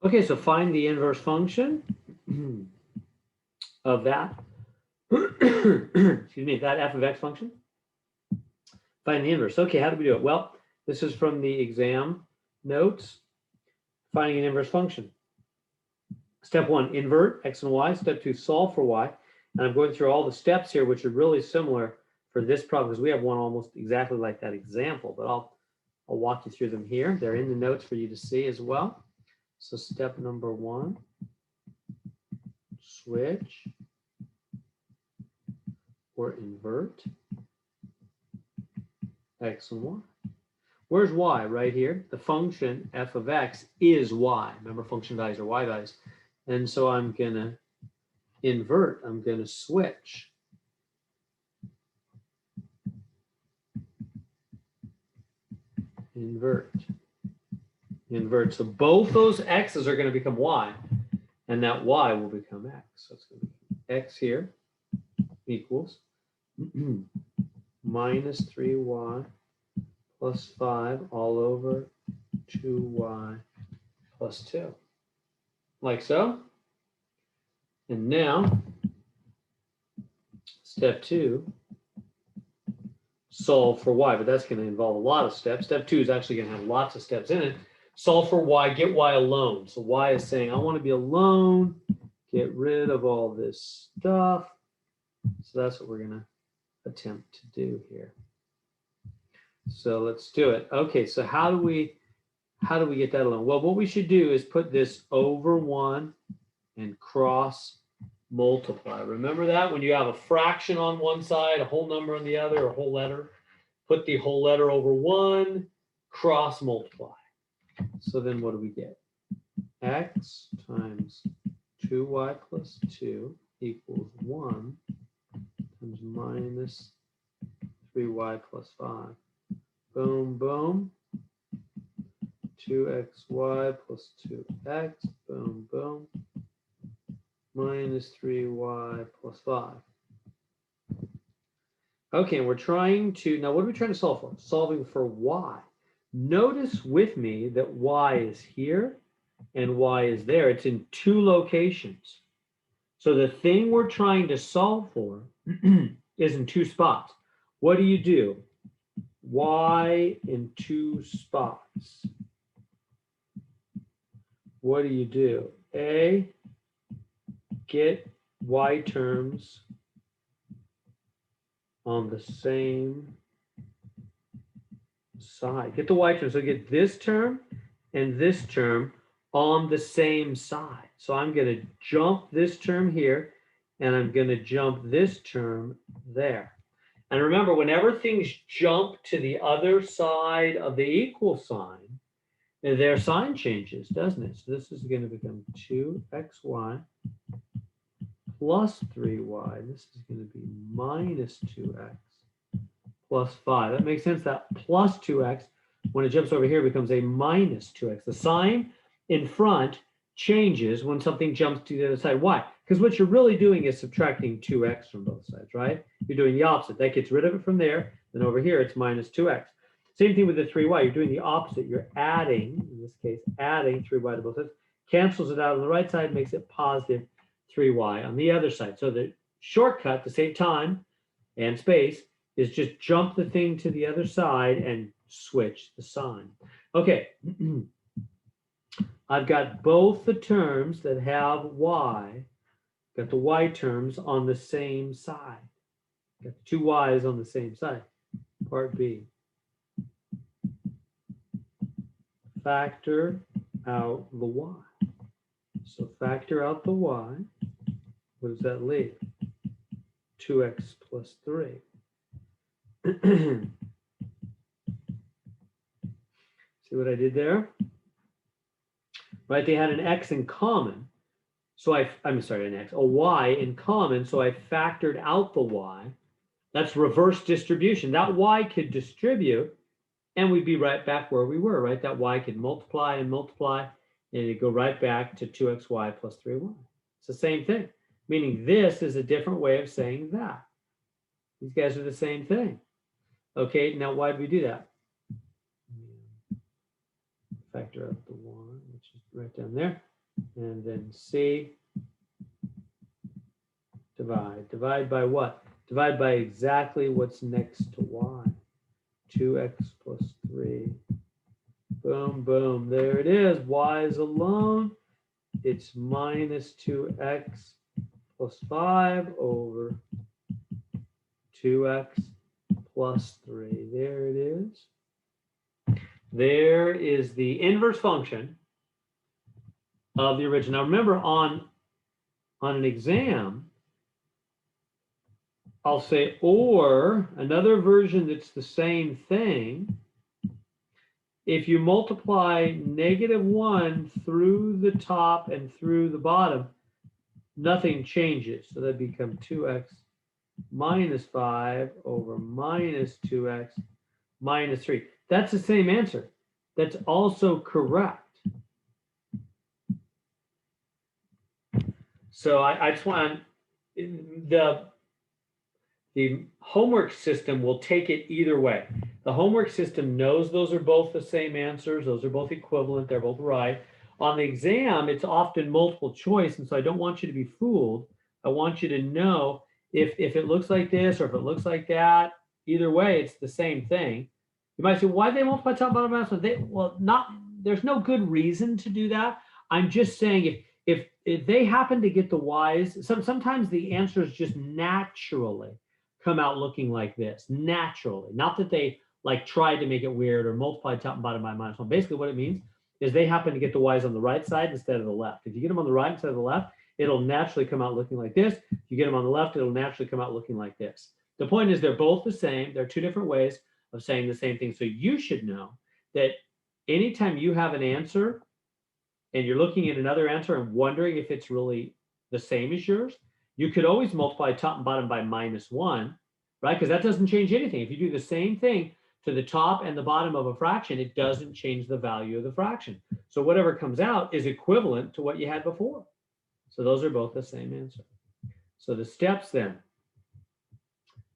Okay, so find the inverse function of that, excuse me, that f of x function. Find the inverse. Okay, how do we do it? Well, this is from the exam notes, finding an inverse function. Step one, invert x and y. Step two, solve for y. And I'm going through all the steps here, which are really similar for this problem because we have one almost exactly like that example, but I'll walk you through them here. They're in the notes for you to see as well. So step number one, switch or invert x and y. Where's y? Right here. The function f of x is y. Remember, function values are y values. And so I'm going to invert. I'm going to switch. Invert. Invert. So both those x's are going to become y, and that y will become x. So it's going to be x here equals minus 3y plus 5 all over 2y plus 2. Like so. And now, step two, solve for y, but that's going to involve a lot of steps. Step two is actually going to have lots of steps in it. Solve for y, get y alone. So y is saying, I want to be alone, get rid of all this stuff. So that's what we're going to attempt to do here. So let's do it. Okay, so how do we get that alone? Well, what we should do is put this over 1 and cross multiply. Remember that when you have a fraction on one side, a whole number on the other, or a whole letter, put the whole letter over 1, cross multiply. So then what do we get? X times 2y plus 2 equals 1 times minus 3y plus 5. Boom, boom. 2xy plus 2x. Boom, boom. Minus 3y plus 5. Okay, and we're trying to, now what are we trying to solve for? Solving for y. Notice with me that y is here and y is there. It's in two locations. So the thing we're trying to solve for is in two spots. What do? Y in two spots. What do? A, get y terms on the same side. Get the y term. So get this term and this term on the same side. So I'm going to jump this term here, and I'm going to jump this term there. And remember, whenever things jump to the other side of the equal sign, their sign changes, doesn't it? So this is going to become 2xy plus 3y. This is going to be minus 2x plus 5. That makes sense. That plus 2x, when it jumps over here, becomes a minus 2x. The sign in front changes when something jumps to the other side. Why? Because what you're really doing is subtracting 2x from both sides, right? You're doing the opposite. That gets rid of it from there. Then over here, it's minus 2x. Same thing with the 3y. You're doing the opposite. You're adding, in this case, adding 3y to both sides. Cancels it out on the right side, makes it positive 3y on the other side. So the shortcut to save time and space is just jump the thing to the other side and switch the sign. Okay. I've got both the terms that have y, got the y terms on the same side. Got the two y's on the same side. Part B. Factor out the y. So factor out the y. What does that leave? 2x plus 3. See what I did there? Right, they had an x in common. So I'm sorry, an x, a y in common. So I factored out the y. That's reverse distribution. That y could distribute and we'd be right back where we were, right? That y could multiply and multiply and it'd go right back to 2xy plus 3y. It's the same thing, meaning this is a different way of saying that. These guys are the same thing. Okay, now why did we do that? factor out the 1, which is right down there. And then C, divide. Divide by what? Divide by exactly what's next to y. 2x plus 3. Boom, boom. There it is. Y is alone. It's minus 2x plus 5 over 2x plus 3. There it is. There is the inverse function of the original. Now remember, on an exam, I'll say, or another version that's the same thing. If you multiply -1 through the top and through the bottom, nothing changes. So that becomes 2x minus 5 over minus 2x minus 3. That's the same answer. That's also correct. So I just want the homework system will take it either way. The homework system knows those are both the same answers. Those are both equivalent. They're both right. On the exam, it's often multiple choice. And so I don't want you to be fooled. I want you to know if it looks like this or if it looks like that, either way, it's the same thing. You might say, why did they multiply top, bottom, bottom? There's no good reason to do that. I'm just saying if they happen to get the y's, sometimes the answers just naturally come out looking like this, naturally. Not that they like tried to make it weird or multiply top and bottom by -1. Basically what it means is they happen to get the y's on the right side instead of the left. If you get them on the right instead of the left, it'll naturally come out looking like this. If you get them on the left, it'll naturally come out looking like this. The point is they're both the same. They're two different ways of saying the same thing. So you should know that anytime you have an answer and you're looking at another answer and wondering if it's really the same as yours, you could always multiply top and bottom by -1, right? Because that doesn't change anything. If you do the same thing to the top and the bottom of a fraction, it doesn't change the value of the fraction. So whatever comes out is equivalent to what you had before. So those are both the same answer. So the steps then.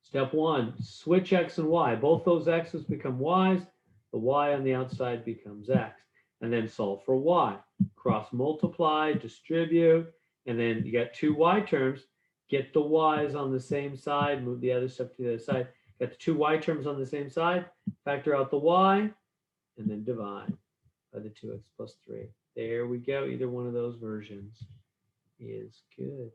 Step 1, switch x and y. Both those x's become y's. The y on the outside becomes x. And then solve for y. Cross multiply, distribute, and then you got two y terms. Get the y's on the same side, move the other stuff to the other side. Got the two y terms on the same side, factor out the y, and then divide by the 2x plus 3. There we go. Either one of those versions is good.